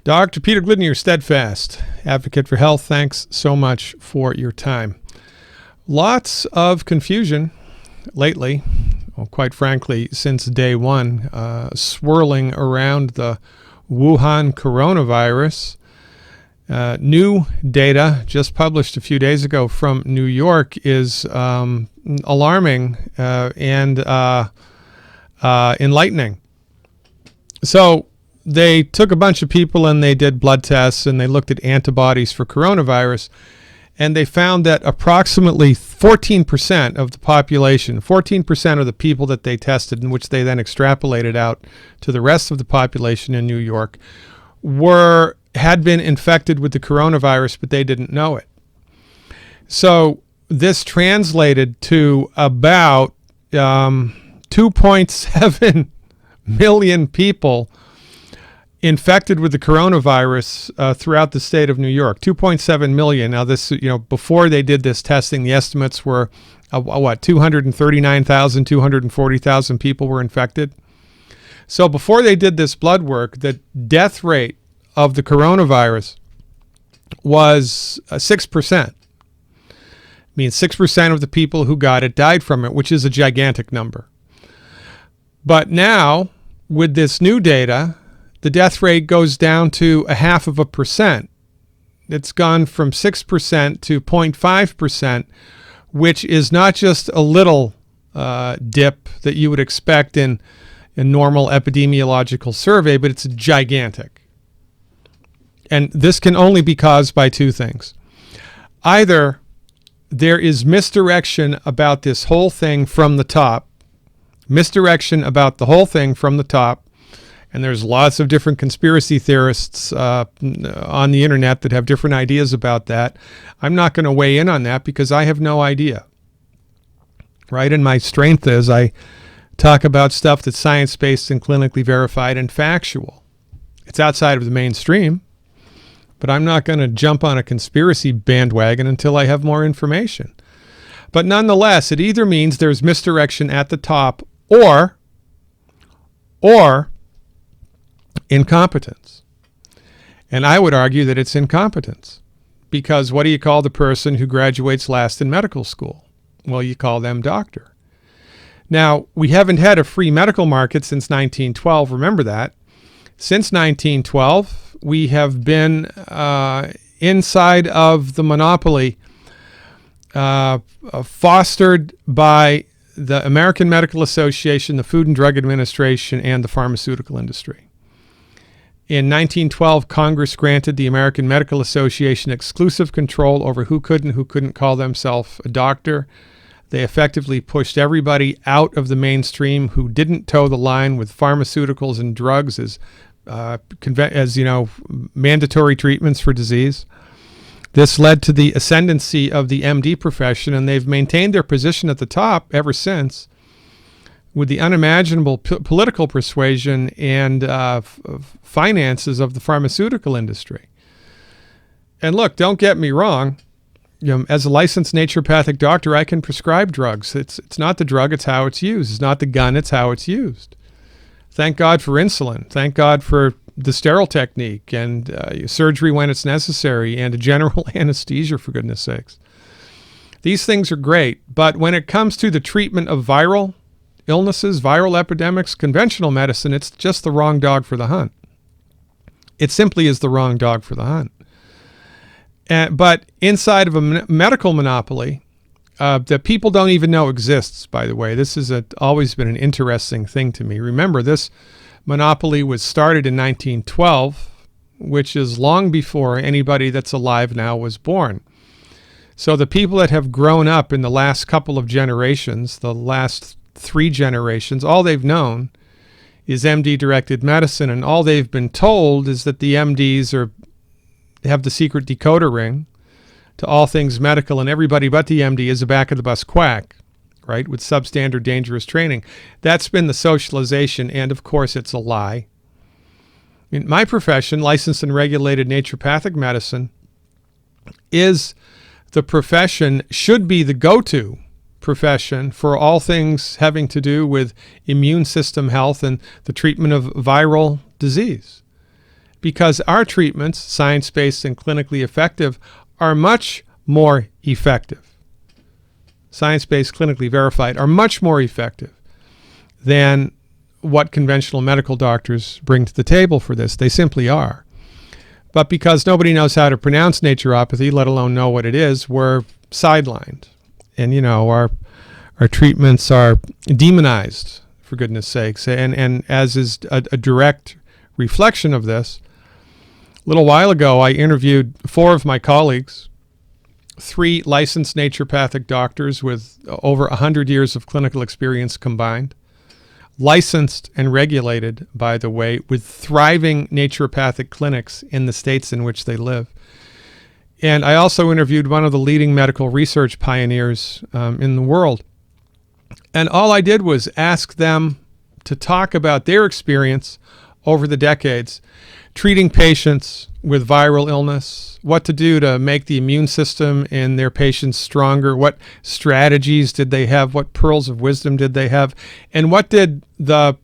Dr. Peter Glidden, your steadfast advocate for health. Thanks so much for your time. Lots of confusion lately, well, quite frankly, since day one, swirling around the Wuhan coronavirus. New data just published a few days ago from New York is alarming and enlightening. So they took a bunch of people and they did blood tests and they looked at antibodies for coronavirus, and they found that approximately 14% of the population, 14% of the people that they tested, in which they then extrapolated out to the rest of the population in New York, had been infected with the coronavirus, but they didn't know it. So this translated to about 2.7 million people infected with the coronavirus throughout the state of New York. 2.7 million. Now this, before they did this testing, the estimates were 239,000, 240,000 people were infected. So before they did this blood work, the death rate of the coronavirus was 6%. I mean, 6% of the people who got it died from it, which is a gigantic number. But now, with this new data, the death rate goes down to 0.5%. It's gone from 6% to 0.5%, which is not just a little dip that you would expect in a normal epidemiological survey, but it's gigantic. And this can only be caused by two things. Either there is misdirection about this whole thing from the top, and there's lots of different conspiracy theorists on the internet that have different ideas about that. I'm not going to weigh in on that because I have no idea, right? And my strength is I talk about stuff that's science-based and clinically verified and factual. It's outside of the mainstream, but I'm not going to jump on a conspiracy bandwagon until I have more information. But nonetheless, it either means there's misdirection at the top or incompetence. And I would argue that it's incompetence, because what do you call the person who graduates last in medical school? Well, you call them doctor. Now, we haven't had a free medical market since 1912. Remember that. Since 1912, we have been inside of the monopoly fostered by the American Medical Association, the Food and Drug Administration, and the pharmaceutical industry. In 1912, Congress granted the American Medical Association exclusive control over who could and who couldn't call themselves a doctor. They effectively pushed everybody out of the mainstream who didn't toe the line with pharmaceuticals and drugs as mandatory treatments for disease. This led to the ascendancy of the MD profession, and they've maintained their position at the top ever since, with the unimaginable political persuasion and finances of the pharmaceutical industry. And look, don't get me wrong. As a licensed naturopathic doctor, I can prescribe drugs. It's not the drug, it's how it's used. It's not the gun, it's how it's used. Thank God for insulin. Thank God for the sterile technique and surgery when it's necessary and a general anesthesia, for goodness sakes. These things are great, but when it comes to the treatment of viral illnesses, viral epidemics, conventional medicine, it's just the wrong dog for the hunt. It simply is the wrong dog for the hunt. But inside of a medical monopoly that people don't even know exists, by the way, this has always been an interesting thing to me. Remember, this monopoly was started in 1912, which is long before anybody that's alive now was born. So the people that have grown up in the last couple of generations, the last 3 generations, all they've known is MD-directed medicine, and all they've been told is that the MDs have the secret decoder ring to all things medical, and everybody but the MD is a back-of-the-bus quack, right, with substandard dangerous training. That's been the socialization, and of course it's a lie. In my profession, licensed and regulated naturopathic medicine, is the profession, should be the go-to profession for all things having to do with immune system health and the treatment of viral disease. because our treatments, science-based and clinically effective, are much more effective. Science-based, clinically verified, are much more effective than what conventional medical doctors bring to the table for this. They simply are. But because nobody knows how to pronounce naturopathy, let alone know what it is, we're sidelined. And, our treatments are demonized, for goodness sakes. And as is a direct reflection of this, a little while ago, I interviewed 4 of my colleagues, 3 licensed naturopathic doctors with over 100 years of clinical experience combined, licensed and regulated, by the way, with thriving naturopathic clinics in the states in which they live. And I also interviewed one of the leading medical research pioneers in the world. And all I did was ask them to talk about their experience over the decades treating patients with viral illness, what to do to make the immune system in their patients stronger, what strategies did they have, what pearls of wisdom did they have, and what did the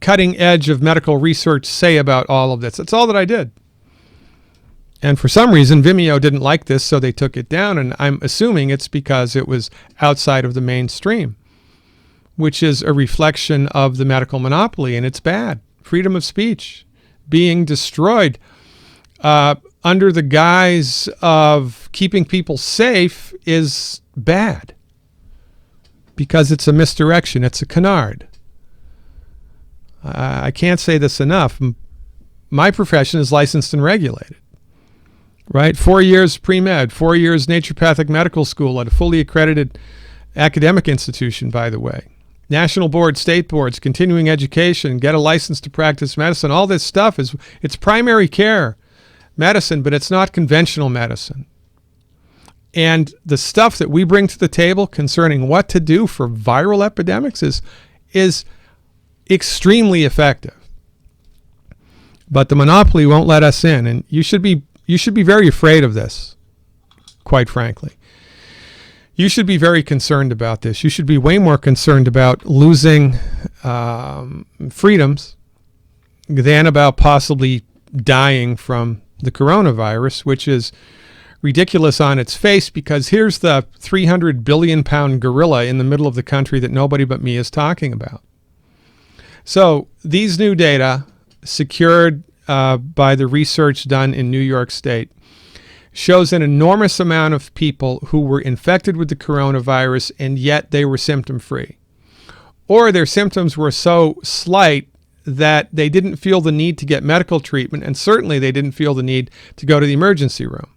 cutting edge of medical research say about all of this. That's all that I did. And for some reason, Vimeo didn't like this, so they took it down, and I'm assuming it's because it was outside of the mainstream, which is a reflection of the medical monopoly, and it's bad. Freedom of speech being destroyed under the guise of keeping people safe is bad because it's a misdirection. It's a canard. I can't say this enough. My profession is licensed and regulated, right? 4 years pre-med, 4 years naturopathic medical school at a fully accredited academic institution, by the way. National boards, state boards, continuing education, get a license to practice medicine. All this stuff it's primary care medicine, but it's not conventional medicine. And the stuff that we bring to the table concerning what to do for viral epidemics is extremely effective. But the monopoly won't let us in, and you should be very afraid of this, quite frankly. You should be very concerned about this. You should be way more concerned about losing freedoms than about possibly dying from the coronavirus, which is ridiculous on its face because here's the 300 billion pound gorilla in the middle of the country that nobody but me is talking about. So these new data secured by the research done in New York State shows an enormous amount of people who were infected with the coronavirus and yet they were symptom-free. Or their symptoms were so slight that they didn't feel the need to get medical treatment, and certainly they didn't feel the need to go to the emergency room.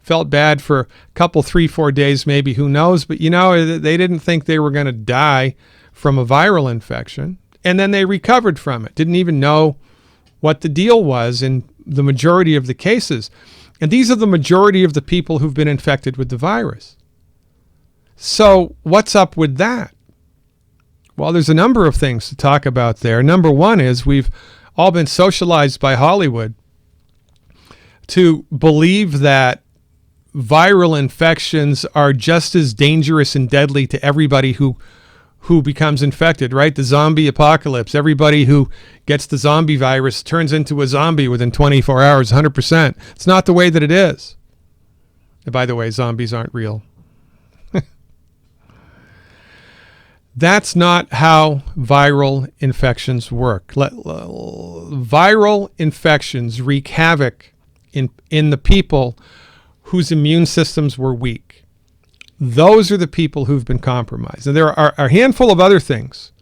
Felt bad for a couple, 3-4 days maybe, who knows, but they didn't think they were going to die from a viral infection, and then they recovered from it. Didn't even know what the deal was in the majority of the cases. And these are the majority of the people who've been infected with the virus. So what's up with that? Well, there's a number of things to talk about there. Number one is we've all been socialized by Hollywood to believe that viral infections are just as dangerous and deadly to everybody who becomes infected, right? The zombie apocalypse. Everybody who gets the zombie virus turns into a zombie within 24 hours, 100%. It's not the way that it is. And by the way, zombies aren't real. That's not how viral infections work. Viral infections wreak havoc in the people whose immune systems were weak. Those are the people who've been compromised. And there are a handful of other things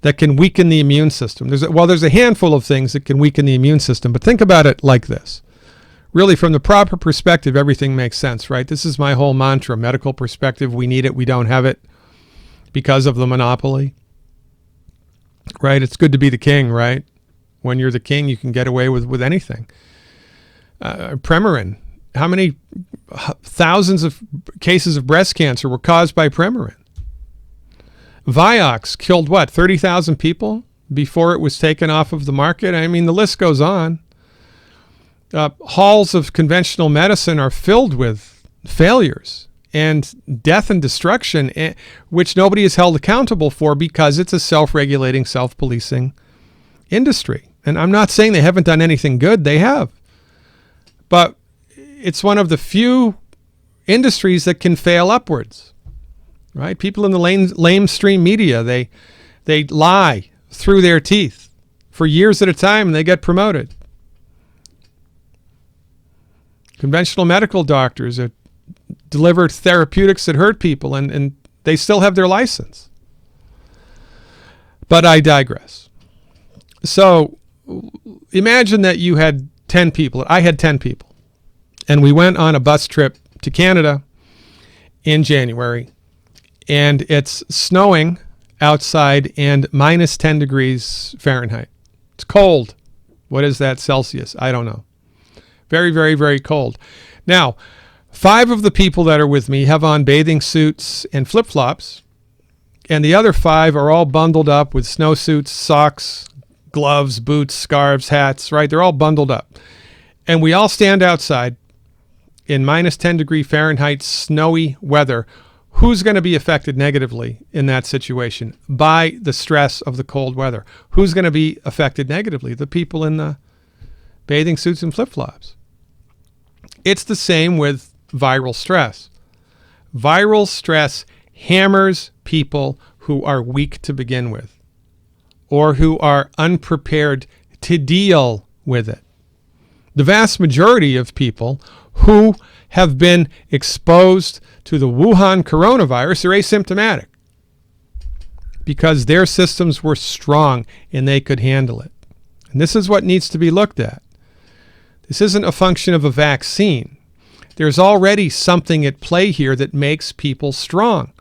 that can weaken the immune system. There's a handful of things that can weaken the immune system, but think about it like this. Really, from the proper perspective, everything makes sense, right? This is my whole mantra, medical perspective. We need it, we don't have it because of the monopoly, right? It's good to be the king, right? When you're the king, you can get away with anything. Premarin. How many thousands of cases of breast cancer were caused by Premarin? Vioxx killed 30,000 people before it was taken off of the market? I mean, the list goes on. Halls of conventional medicine are filled with failures and death and destruction, which nobody is held accountable for because it's a self-regulating, self-policing industry. And I'm not saying they haven't done anything good. They have. But it's one of the few industries that can fail upwards, right? People in the lamestream media, they lie through their teeth for years at a time, and they get promoted. Conventional medical doctors that deliver therapeutics that hurt people, and they still have their license. But I digress. So imagine that you had 10 people. I had 10 people. And we went on a bus trip to Canada in January. And it's snowing outside and minus 10 degrees Fahrenheit. It's cold. What is that Celsius? I don't know. Very, very, very cold. Now, 5 of the people that are with me have on bathing suits and flip-flops. And the other 5 are all bundled up with snowsuits, socks, gloves, boots, scarves, hats, right? They're all bundled up. And we all stand outside in minus 10 degree Fahrenheit snowy weather. Who's going to be affected negatively in that situation by the stress of the cold weather? Who's going to be affected negatively? The people in the bathing suits and flip-flops. It's the same with viral stress. Viral stress hammers people who are weak to begin with, or who are unprepared to deal with it. The vast majority of people who have been exposed to the Wuhan coronavirus are asymptomatic because their systems were strong and they could handle it. And this is what needs to be looked at. This isn't a function of a vaccine. There's already something at play here that makes people strong.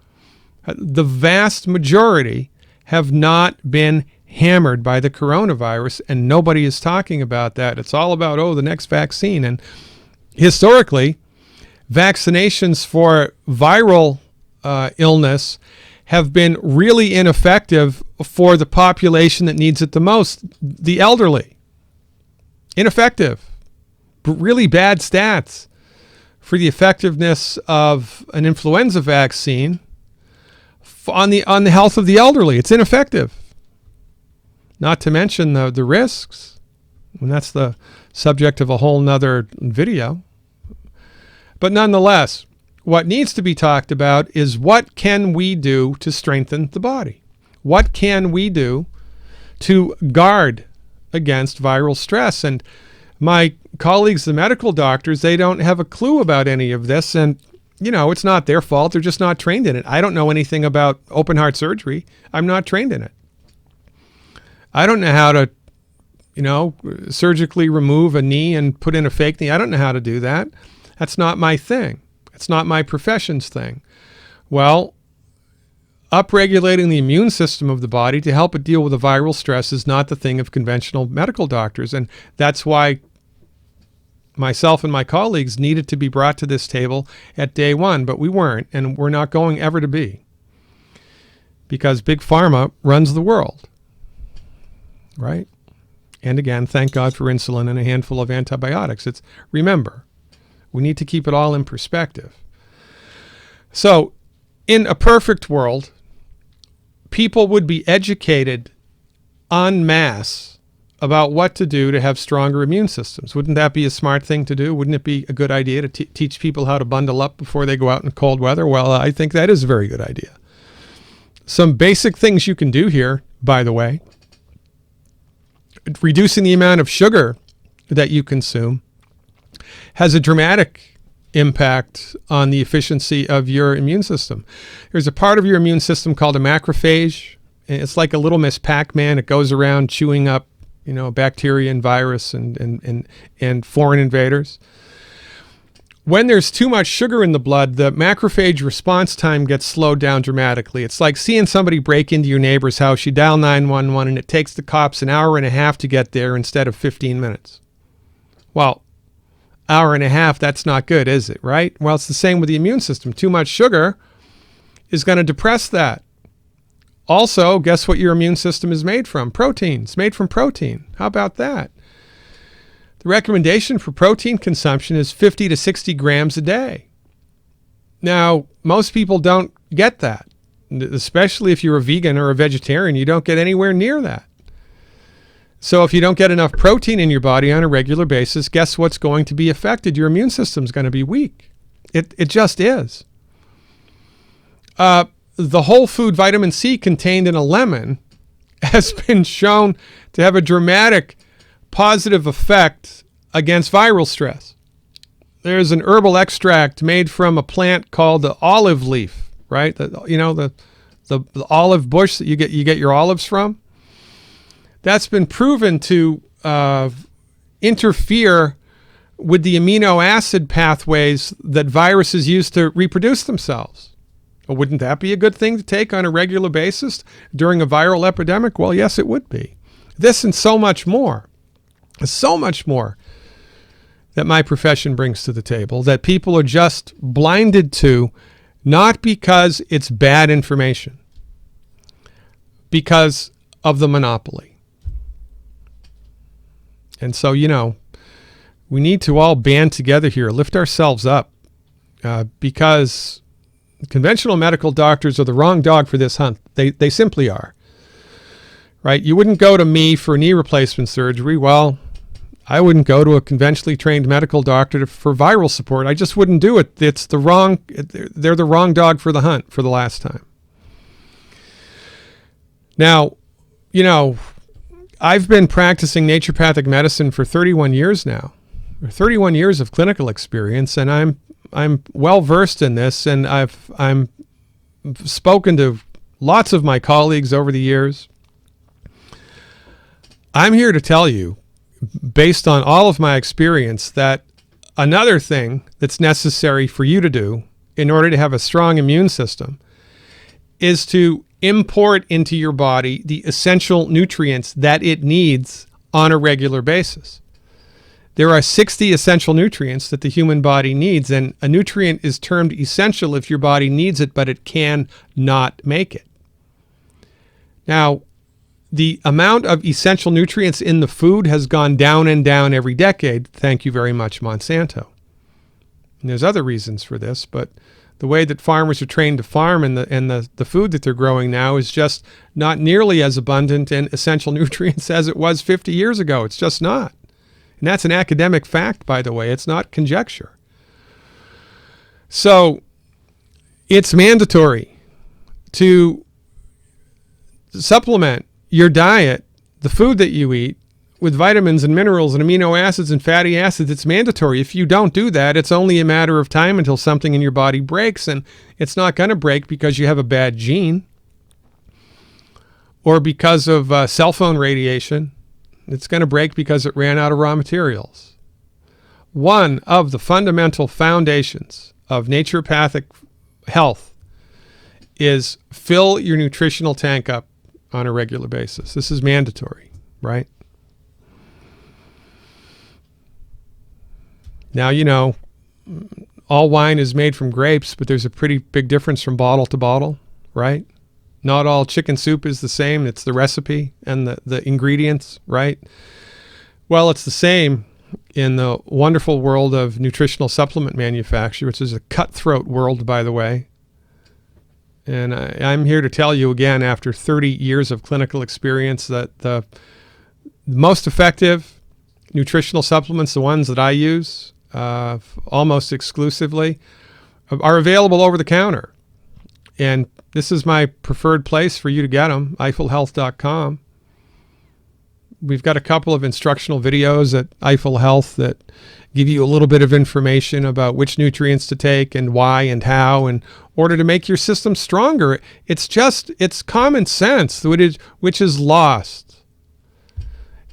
The vast majority have not been hammered by the coronavirus, and nobody is talking about that. It's all about, the next vaccine. And historically, vaccinations for viral illness have been really ineffective for the population that needs it the most, the elderly. Ineffective. Really bad stats for the effectiveness of an influenza vaccine on the health of the elderly. It's ineffective. Not to mention the risks, and that's the subject of a whole nother video. But nonetheless, what needs to be talked about is what can we do to strengthen the body? What can we do to guard against viral stress? And my colleagues, the medical doctors, they don't have a clue about any of this. And, it's not their fault. They're just not trained in it. I don't know anything about open heart surgery. I'm not trained in it. I don't know how to, surgically remove a knee and put in a fake knee. I don't know how to do that. That's not my thing. It's not my profession's thing. Well, upregulating the immune system of the body to help it deal with the viral stress is not the thing of conventional medical doctors. And that's why myself and my colleagues needed to be brought to this table at day one, but we weren't, and we're not going ever to be, because Big Pharma runs the world, right? And again, thank God for insulin and a handful of antibiotics. Remember, we need to keep it all in perspective. So, in a perfect world, people would be educated en masse about what to do to have stronger immune systems. Wouldn't that be a smart thing to do? Wouldn't it be a good idea to teach people how to bundle up before they go out in cold weather? Well, I think that is a very good idea. Some basic things you can do here, by the way: reducing the amount of sugar that you consume has a dramatic impact on the efficiency of your immune system. There's a part of your immune system called a macrophage. It's like a little Miss Pac-Man. It goes around chewing up, bacteria and virus and foreign invaders. When there's too much sugar in the blood, the macrophage response time gets slowed down dramatically. It's like seeing somebody break into your neighbor's house. You dial 911 and it takes the cops an hour and a half to get there instead of 15 minutes. Well, hour and a half, that's not good, is it, right? Well, it's the same with the immune system. Too much sugar is going to depress that. Also, guess what your immune system is made from? Protein. It's made from protein. How about that? The recommendation for protein consumption is 50 to 60 grams a day. Now, most people don't get that, especially if you're a vegan or a vegetarian. You don't get anywhere near that. So if you don't get enough protein in your body on a regular basis, guess what's going to be affected? Your immune system's going to be weak. It just is. The whole food vitamin C contained in a lemon has been shown to have a dramatic positive effect against viral stress. There's an herbal extract made from a plant called the olive leaf, right? The olive bush that you get your olives from. That's been proven to interfere with the amino acid pathways that viruses use to reproduce themselves. Well, wouldn't that be a good thing to take on a regular basis during a viral epidemic? Well, yes, it would be. This and so much more that my profession brings to the table that people are just blinded to, not because it's bad information, because of the monopoly. And so, we need to all band together here, lift ourselves up, because conventional medical doctors are the wrong dog for this hunt. They simply are. Right? You wouldn't go to me for knee replacement surgery. Well, I wouldn't go to a conventionally trained medical doctor for viral support. I just wouldn't do it. They're the wrong dog for the hunt for the last time. Now, I've been practicing naturopathic medicine for 31 years now. 31 years of clinical experience, and I'm well versed in this, and I'm spoken to lots of my colleagues over the years. I'm here to tell you, based on all of my experience, that another thing that's necessary for you to do in order to have a strong immune system is to import into your body the essential nutrients that it needs on a regular basis. There are 60 essential nutrients that the human body needs, and a nutrient is termed essential if your body needs it, but it can not make it. Now, the amount of essential nutrients in the food has gone down and down every decade. Thank you very much, Monsanto. And there's other reasons for this, but the way that farmers are trained to farm and the food that they're growing now is just not nearly as abundant in essential nutrients as it was 50 years ago. It's just not. And that's an academic fact, by the way. It's not conjecture. So it's mandatory to supplement your diet, the food that you eat, with vitamins and minerals and amino acids and fatty acids. It's mandatory. If you don't do that, it's only a matter of time until something in your body breaks, and it's not going to break because you have a bad gene or because of cell phone radiation. It's going to break because it ran out of raw materials. One of the fundamental foundations of naturopathic health is fill your nutritional tank up on a regular basis. This is mandatory, right? Now, all wine is made from grapes, but there's a pretty big difference from bottle to bottle, right? Not all chicken soup is the same. It's the recipe and the ingredients, right? Well, it's the same in the wonderful world of nutritional supplement manufacture, which is a cutthroat world, by the way. And I'm here to tell you again, after 30 years of clinical experience, that the most effective nutritional supplements, the ones that I use almost exclusively, are available over the counter. And this is my preferred place for you to get them, eiffelhealth.com. We've got a couple of instructional videos at Eiffel Health that give you a little bit of information about which nutrients to take and why and how in order to make your system stronger. It's common sense, which is lost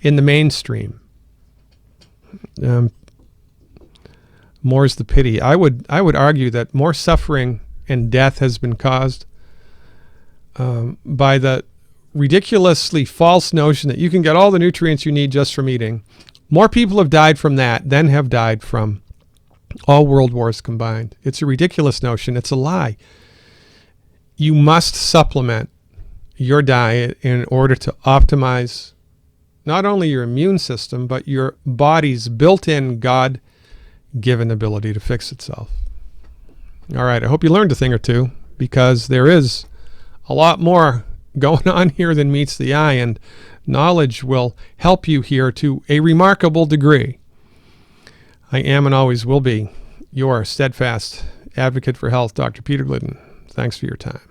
in the mainstream. More's the pity. I would argue that more suffering and death has been caused by the ridiculously false notion that you can get all the nutrients you need just from eating. More people have died from that than have died from all world wars combined. It's a ridiculous notion. It's a lie. You must supplement your diet in order to optimize not only your immune system, but your body's built-in God-given ability to fix itself. All right, I hope you learned a thing or two, because there is a lot more going on here than meets the eye, and knowledge will help you here to a remarkable degree. I am and always will be your steadfast advocate for health, Dr. Peter Glidden. Thanks for your time.